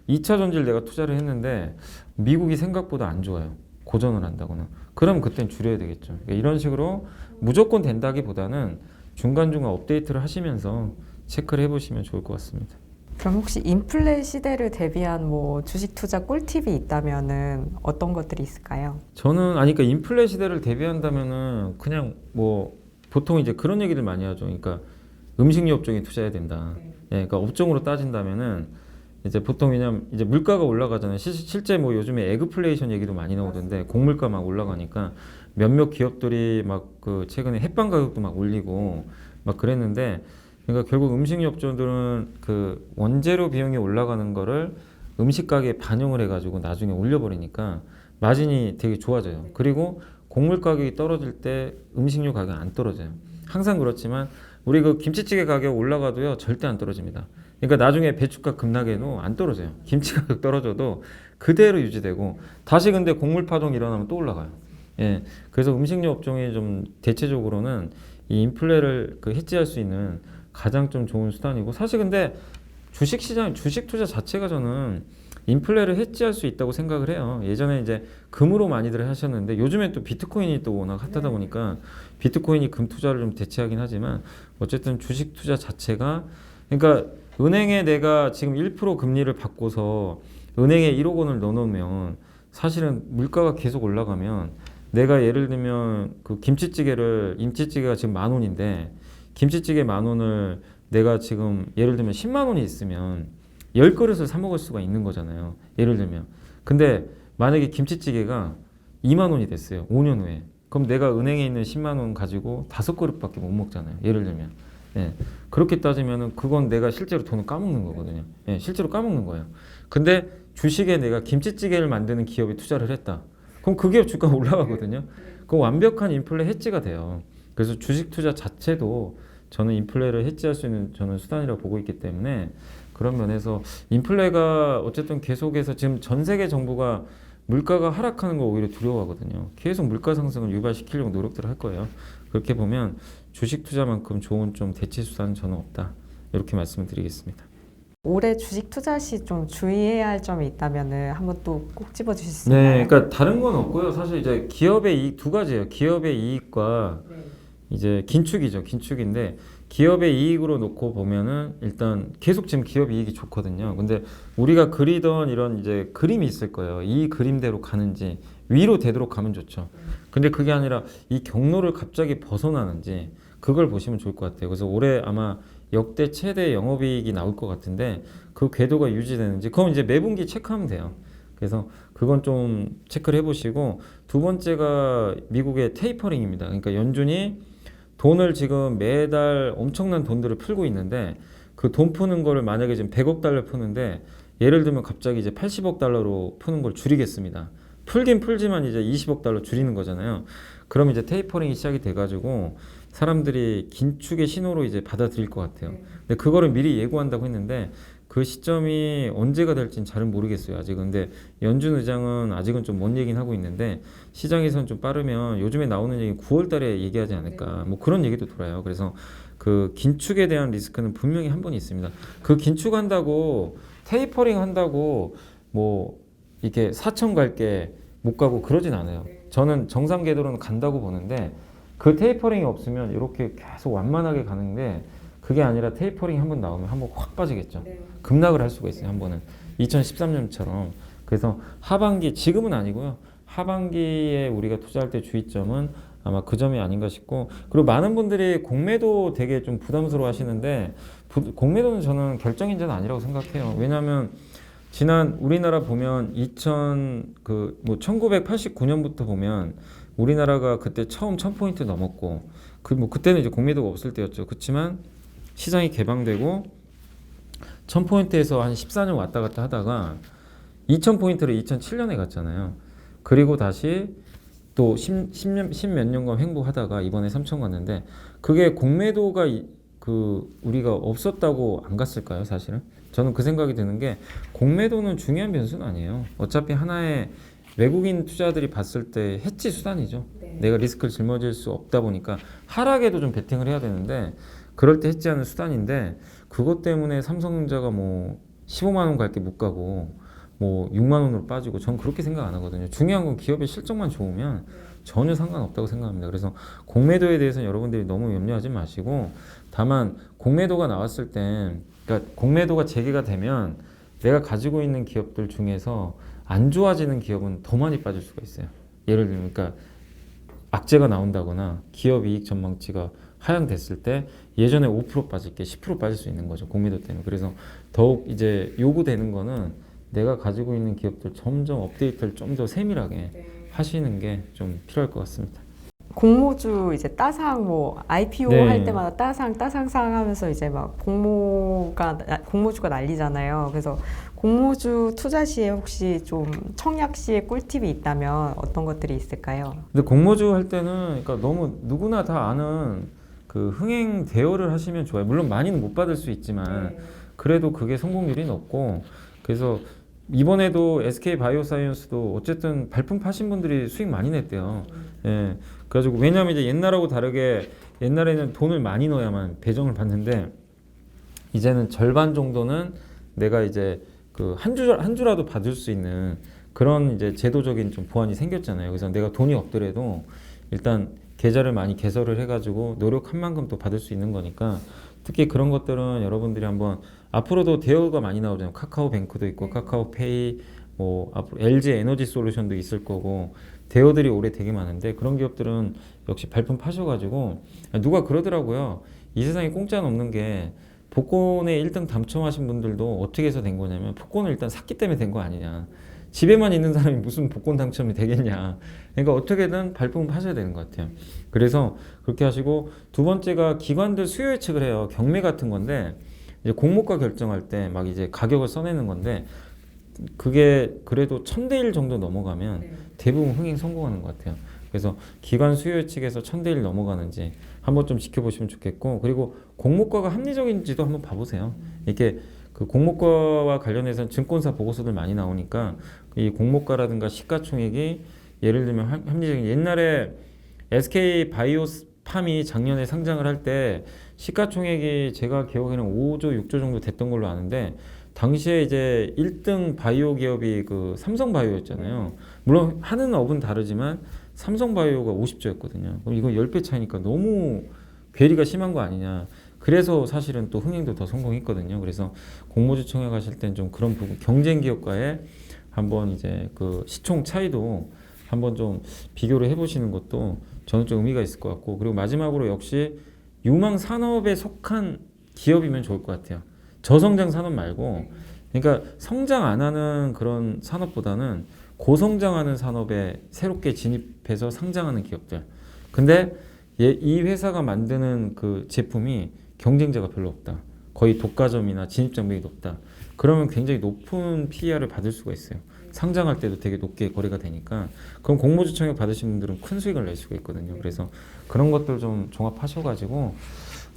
2차 전지를 내가 투자를 했는데 미국이 생각보다 안 좋아요. 고전을 한다거나. 그럼 그땐 줄여야 되겠죠. 그러니까 이런 식으로 무조건 된다기보다는 중간중간 업데이트를 하시면서 체크를 해보시면 좋을 것 같습니다. 그럼 혹시 인플레 시대를 대비한 뭐 주식 투자 꿀팁이 있다면은 어떤 것들이 있을까요? 저는 그러니까 인플레 시대를 대비한다면은 그냥 뭐 보통 이제 그런 얘기를 많이 하죠. 그러니까 음식료 업종에 투자해야 된다. 예, 그러니까 업종으로 따진다면은 이제 보통 왜냐면 이제 물가가 올라가잖아요. 실제 뭐 요즘에 에그플레이션 얘기도 많이 나오던데 공물가 막 올라가니까 몇몇 기업들이 막 그 최근에 햇반 가격도 막 올리고 막 그랬는데, 그러니까 결국 음식료 업종들은 그 원재료 비용이 올라가는 거를 음식 가격에 반영을 해가지고 나중에 올려버리니까 마진이 되게 좋아져요. 그리고 곡물 가격이 떨어질 때 음식료 가격이 안 떨어져요. 항상 그렇지만 우리 그 김치찌개 가격 올라가도요 절대 안 떨어집니다. 그러니까 나중에 배추값 급락해도 안 떨어져요. 김치 가격 떨어져도 그대로 유지되고, 다시 근데 곡물 파동 일어나면 또 올라가요. 예, 그래서 음식료 업종이 좀 대체적으로는 이 인플레를 그 해지할 수 있는 가장 좀 좋은 수단이고, 사실 근데 주식시장, 주식 투자 자체가 저는 인플레를 해지할 수 있다고 생각을 해요. 예전에 이제 금으로 많이들 하셨는데 요즘에 또 비트코인이 또 워낙 핫하다 보니까 비트코인이 금 투자를 좀 대체하긴 하지만, 어쨌든 주식 투자 자체가, 그러니까 은행에 내가 지금 1% 금리를 받고서 은행에 1억 원을 넣어놓으면 사실은 물가가 계속 올라가면, 내가 예를 들면 그 김치찌개가 지금 10,000원인데 김치찌개 10,000원을 내가 지금 예를 들면 10만 원이 있으면 10그릇을 사 먹을 수가 있는 거잖아요. 예를 들면. 근데 만약에 김치찌개가 2만 원이 됐어요. 5년 후에. 그럼 내가 은행에 있는 10만 원 가지고 5그릇밖에 못 먹잖아요. 예를 들면. 예. 그렇게 따지면은 그건 내가 실제로 돈을 까먹는 거거든요. 예, 실제로 까먹는 거예요. 근데 주식에 내가 김치찌개를 만드는 기업에 투자를 했다. 그럼 그 기업 주가가 올라가거든요. 그 완벽한 인플레 해지가 돼요. 그래서 주식 투자 자체도 저는 인플레를 해지할 수 있는 저는 수단이라고 보고 있기 때문에, 그런 면에서 인플레가 어쨌든 계속해서 지금 전 세계 정부가 물가가 하락하는 거 오히려 두려워하거든요. 계속 물가 상승을 유발시키려고 노력들을 할 거예요. 그렇게 보면 주식 투자만큼 좋은 좀 대체 수단은 저는 없다. 이렇게 말씀을 드리겠습니다. 올해 주식 투자 시 좀 주의해야 할 점이 있다면은 한번 또 꼭 집어 주실 수 있나요? 네, 그러니까 다른 건 없고요. 사실 이제 기업의 이익 두 가지예요. 기업의 이익과 이제 긴축이죠. 긴축인데 기업의 이익으로 놓고 보면은 일단 계속 지금 기업 이익이 좋거든요. 근데 우리가 그리던 이런 이제 그림이 있을 거예요. 이 그림대로 가는지 위로 되도록 가면 좋죠. 근데 그게 아니라 이 경로를 갑자기 벗어나는지 그걸 보시면 좋을 것 같아요. 그래서 올해 아마 역대 최대 영업이익이 나올 것 같은데 그 궤도가 유지되는지 그건 이제 매분기 체크하면 돼요. 그래서 그건 좀 체크를 해보시고 두 번째가 미국의 테이퍼링입니다. 그러니까 연준이 돈을 지금 매달 엄청난 돈들을 풀고 있는데 그 돈 푸는 거를 만약에 지금 100억 달러 푸는데 예를 들면 갑자기 이제 80억 달러로 푸는 걸 줄이겠습니다. 풀긴 풀지만 이제 20억 달러 줄이는 거잖아요. 그럼 이제 테이퍼링이 시작이 돼가지고 사람들이 긴축의 신호로 이제 받아들일 것 같아요. 근데 그거를 미리 예고한다고 했는데 그 시점이 언제가 될지는 잘은 모르겠어요. 아직은. 근데 연준 의장은 아직은 좀 먼 얘기는 하고 있는데 시장에선 좀 빠르면 요즘에 나오는 얘기 9월 달에 얘기하지 않을까. 뭐 그런 얘기도 돌아요. 그래서 그 긴축에 대한 리스크는 분명히 한 번 있습니다. 그 긴축한다고 테이퍼링 한다고 뭐 이렇게 4천 갈게 못 가고 그러진 않아요. 저는 정상 궤도로는 간다고 보는데 그 테이퍼링이 없으면 이렇게 계속 완만하게 가는데 그게 아니라 테이퍼링이 한 번 나오면 한 번 확 빠지겠죠. 급락을 할 수가 있어요. 한 번은 2013년처럼. 그래서 하반기 지금은 아니고요. 하반기에 우리가 투자할 때 주의점은 아마 그 점이 아닌가 싶고 그리고 많은 분들이 공매도 되게 좀 부담스러워 하시는데 공매도는 저는 결정인자는 아니라고 생각해요. 왜냐하면 지난 우리나라 보면 1989년부터 보면 우리나라가 그때 처음 1000포인트 넘었고 그때는 이제 공매도가 없을 때였죠. 그렇지만 시장이 개방되고 1000포인트에서 한 14년 왔다 갔다 하다가 2000포인트를 2007년에 갔잖아요. 그리고 다시 또 10몇 년간 횡보하다가 이번에 3000 갔는데 그게 공매도가 우리가 없었다고 안 갔을까요, 사실은? 저는 그 생각이 드는 게 공매도는 중요한 변수는 아니에요. 어차피 하나의 외국인 투자들이 봤을 때 해치 수단이죠. 내가 리스크를 짊어질 수 없다 보니까 하락에도 좀 베팅을 해야 되는데 그럴 때 해치하는 수단인데 그것 때문에 삼성전자가 뭐 15만 원 갈 게 못 가고 뭐 6만 원으로 빠지고 전 그렇게 생각 안 하거든요. 중요한 건 기업의 실적만 좋으면 전혀 상관없다고 생각합니다. 그래서 공매도에 대해서는 여러분들이 너무 염려하지 마시고 다만 공매도가 나왔을 땐 그러니까 공매도가 재개가 되면 내가 가지고 있는 기업들 중에서 안 좋아지는 기업은 더 많이 빠질 수가 있어요. 예를 들면 그러니까 악재가 나온다거나 기업 이익 전망치가 하향됐을 때 예전에 5% 빠질 게 10% 빠질 수 있는 거죠. 공매도 때문에. 그래서 더욱 이제 요구되는 거는 내가 가지고 있는 기업들 점점 업데이트를 좀 더 세밀하게 하시는 게 좀 필요할 것 같습니다. 공모주 이제 따상 뭐 IPO 네. 할 때마다 따상 하면서 이제 막 공모주가 난리잖아요. 그래서 공모주 투자 시에 혹시 좀 청약 시에 꿀팁이 있다면 어떤 것들이 있을까요? 근데 공모주 할 때는 그러니까 너무 누구나 다 아는 그 흥행 대여를 하시면 좋아요. 물론 많이는 못 받을 수 있지만 그래도 그게 성공률이 높고 그래서 이번에도 SK 바이오사이언스도 어쨌든 발품 파신 분들이 수익 많이 냈대요. 예. 그래가지고 왜냐하면 이제 옛날하고 다르게 옛날에는 돈을 많이 넣어야만 배정을 받는데 이제는 절반 정도는 내가 이제 그 한 주라도 받을 수 있는 그런 이제 제도적인 좀 보완이 생겼잖아요. 그래서 내가 돈이 없더라도 일단 계좌를 많이 개설을 해가지고 노력한 만큼 또 받을 수 있는 거니까 특히 그런 것들은 여러분들이 한번 앞으로도 대여가 많이 나오잖아요. 카카오뱅크도 있고 카카오페이 뭐 앞으로 LG 에너지 솔루션도 있을 거고 대여들이 올해 되게 많은데 그런 기업들은 역시 발품 파셔가지고 누가 그러더라고요. 이 세상에 공짜는 없는 게 복권에 1등 당첨하신 분들도 어떻게 해서 된 거냐면 복권을 일단 샀기 때문에 된 거 아니냐. 집에만 있는 사람이 무슨 복권 당첨이 되겠냐. 그러니까 어떻게든 발품을 파셔야 되는 것 같아요. 그래서 그렇게 하시고 두 번째가 기관들 수요 예측을 해요. 경매 같은 건데 이제 공모가 결정할 때 막 이제 가격을 써내는 건데 그게 그래도 1000대 1 정도 넘어가면 대부분 흥행 성공하는 것 같아요. 그래서 기관 수요 예측에서 1000대 1 넘어가는지 한번 좀 지켜보시면 좋겠고 그리고 공모가가 합리적인지도 한번 봐보세요. 이렇게 그 공모가와 관련해서는 증권사 보고서들 많이 나오니까 이 공모가라든가 시가총액이 예를 들면 합리적인 옛날에 SK 바이오팜이 작년에 상장을 할 때 시가총액이 제가 기억에는 5조, 6조 정도 됐던 걸로 아는데 당시에 이제 1등 바이오 기업이 그 삼성바이오였잖아요. 물론 하는 업은 다르지만 삼성바이오가 50조였거든요. 그럼 이거 10배 차이니까 너무 괴리가 심한 거 아니냐. 그래서 사실은 또 흥행도 더 성공했거든요. 그래서 공모주청에 가실 땐 좀 그런 부분 경쟁 기업과의 한번 이제 그 시총 차이도 한번 좀 비교를 해보시는 것도 저는 좀 의미가 있을 것 같고, 그리고 마지막으로 역시 유망 산업에 속한 기업이면 좋을 것 같아요. 저성장 산업 말고, 그러니까 성장 안 하는 그런 산업보다는 고성장하는 산업에 새롭게 진입해서 상장하는 기업들. 근데 이 회사가 만드는 그 제품이 경쟁자가 별로 없다. 거의 독과점이나 진입장벽이 높다. 그러면 굉장히 높은 PER을 받을 수가 있어요. 상장할 때도 되게 높게 거래가 되니까. 그럼 공모주 청약 받으신 분들은 큰 수익을 낼 수가 있거든요. 그래서 그런 것들 좀 종합하셔가지고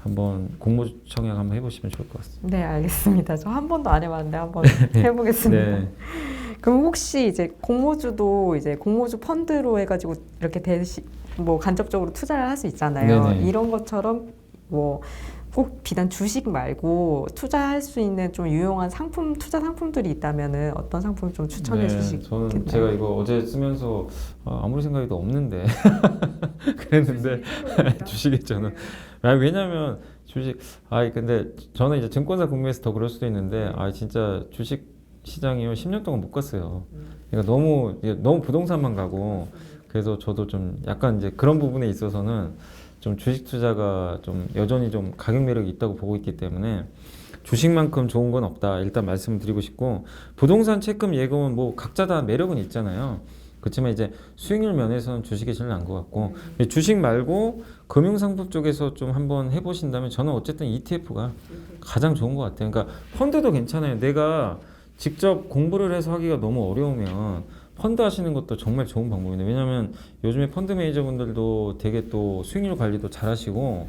한번 공모주 청약 한번 해보시면 좋을 것 같습니다. 네, 알겠습니다. 저 한 번도 안 해봤는데 한번 해보겠습니다. 네. 그럼 혹시 이제 공모주도 이제 공모주 펀드로 해가지고 이렇게 뭐 간접적으로 투자를 할 수 있잖아요. 네네. 이런 것처럼 뭐 꼭 비단 주식 말고 투자할 수 있는 좀 유용한 상품, 투자 상품들이 있다면은 어떤 상품 좀 추천해 주시겠나요? 저는 제가 이거 어제 쓰면서 아무리 생각해도 없는데 그랬는데 주식했잖아요. 왜냐면 주식 근데 저는 이제 증권사 국내에서 더 그럴 수도 있는데 진짜 주식 시장이요 10년 동안 못 갔어요. 그러니까 너무 부동산만 가고, 그래서 저도 좀 약간 이제 그런 부분에 있어서는 좀 주식 투자가 좀 여전히 좀 가격 매력이 있다고 보고 있기 때문에 주식만큼 좋은 건 없다. 일단 말씀을 드리고 싶고, 부동산 채권 예금은 뭐 각자 다 매력은 있잖아요. 그렇지만 이제 수익률 면에서는 주식이 제일 나은 것 같고, 주식 말고 금융상품 쪽에서 좀 한번 해보신다면 저는 어쨌든 ETF가 가장 좋은 것 같아요. 그러니까 펀드도 괜찮아요. 내가 직접 공부를 해서 하기가 너무 어려우면 펀드 하시는 것도 정말 좋은 방법이네요. 왜냐하면 요즘에 펀드 매니저분들도 되게 또 수익률 관리도 잘 하시고,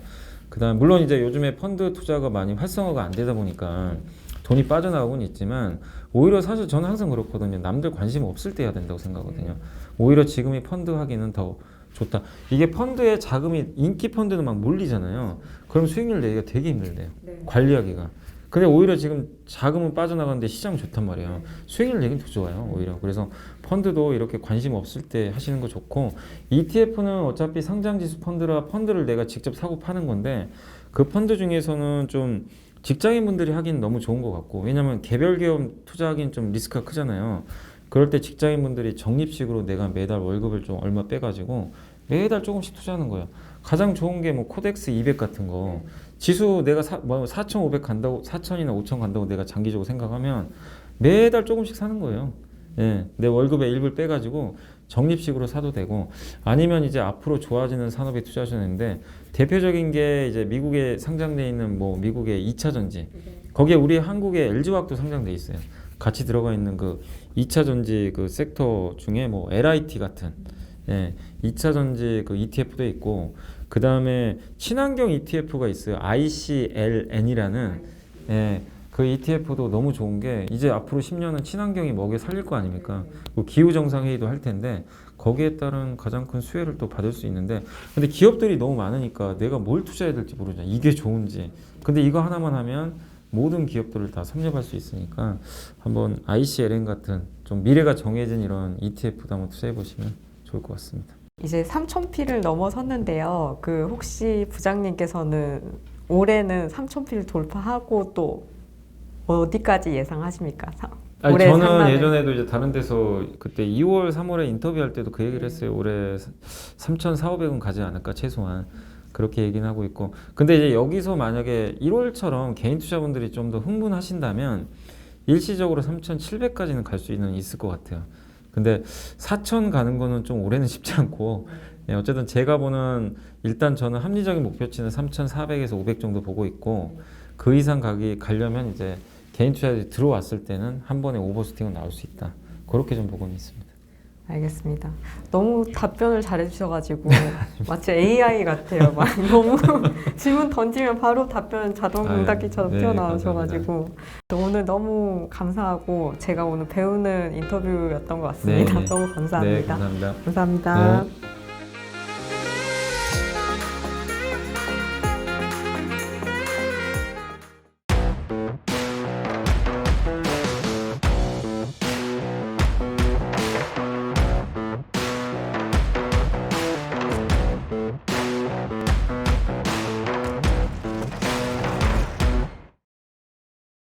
그다음 물론 이제 요즘에 펀드 투자가 많이 활성화가 안 되다 보니까 돈이 빠져나가곤 있지만, 오히려 사실 저는 항상 그렇거든요. 남들 관심 없을 때 해야 된다고 생각하거든요. 오히려 지금이 펀드 하기는 더 좋다. 이게 펀드에 자금이, 인기 펀드는 막 몰리잖아요. 그럼 수익률 내기가 되게 힘들대요. 관리하기가. 근데 오히려 지금 자금은 빠져나가는데 시장 좋단 말이에요. 수익률 내기는 더 좋아요, 오히려. 그래서 펀드도 이렇게 관심 없을 때 하시는 거 좋고, ETF는 어차피 상장지수 펀드라 펀드를 내가 직접 사고 파는 건데, 그 펀드 중에서는 좀 직장인분들이 하기는 너무 좋은 것 같고, 왜냐면 개별 기업 투자하기는 좀 리스크가 크잖아요. 그럴 때 직장인분들이 적립식으로 내가 매달 월급을 좀 얼마 빼가지고 매달 조금씩 투자하는 거예요. 가장 좋은 게 뭐 코덱스 200 같은 거, 지수 내가 4,500 간다고, 4,000이나 5,000 간다고 내가 장기적으로 생각하면 매달 조금씩 사는 거예요. 예, 내 월급의 일부를 빼가지고 적립식으로 사도 되고, 아니면 이제 앞으로 좋아지는 산업에 투자하셨는데, 대표적인 게 이제 미국에 상장돼 있는 뭐 미국의 2차 전지, 거기에 우리 한국의 LG화학도 상장돼 있어요. 같이 들어가 있는 그 2차 전지 그 섹터 중에 뭐 LIT 같은 2차 전지 그 ETF도 있고, 그 다음에 친환경 ETF가 있어요. ICLN이라는 그 ETF도 너무 좋은 게, 이제 앞으로 10년은 친환경이 먹여 살릴 거 아닙니까? 기후정상회의도 할 텐데 거기에 따른 가장 큰 수혜를 또 받을 수 있는데, 근데 기업들이 너무 많으니까 내가 뭘 투자해야 될지 모르잖아. 이게 좋은지. 근데 이거 하나만 하면 모든 기업들을 다 섭렵할 수 있으니까 한번 ICLN 같은 좀 미래가 정해진 이런 ETF도 한번 투자해 보시면 좋을 것 같습니다. 이제 3,000피를 넘어섰는데요. 그 혹시 부장님께서는 올해는 3,000피를 돌파하고 또 어디까지 예상하십니까? 올해 저는 상반을. 예전에도 이제 다른 데서 그때 2월, 3월에 인터뷰할 때도 그 얘기를 했어요. 올해 3,400은 가지 않을까 최소한. 그렇게 얘기는 하고 있고, 근데 이제 여기서 만약에 1월처럼 개인 투자분들이 좀 더 흥분하신다면 일시적으로 3,700까지는 갈 수 있을 것 같아요. 근데 4,000 가는 거는 좀 올해는 쉽지 않고, 어쨌든 제가 보는, 일단 저는 합리적인 목표치는 3,400에서 500 정도 보고 있고, 그 이상 가려면 이제 개인 투자들이 들어왔을 때는 한 번에 오버슈팅은 나올 수 있다. 그렇게 좀 보고는 있습니다. 알겠습니다. 너무 답변을 잘해주셔가지고 마치 AI 같아요. 막 너무 질문 던지면 바로 답변 자동 응답기처럼 튀어나오셔가지고 오늘 너무 감사하고 제가 오늘 배우는 인터뷰였던 것 같습니다. 네. 너무 감사합니다. 네, 감사합니다. 감사합니다. 네.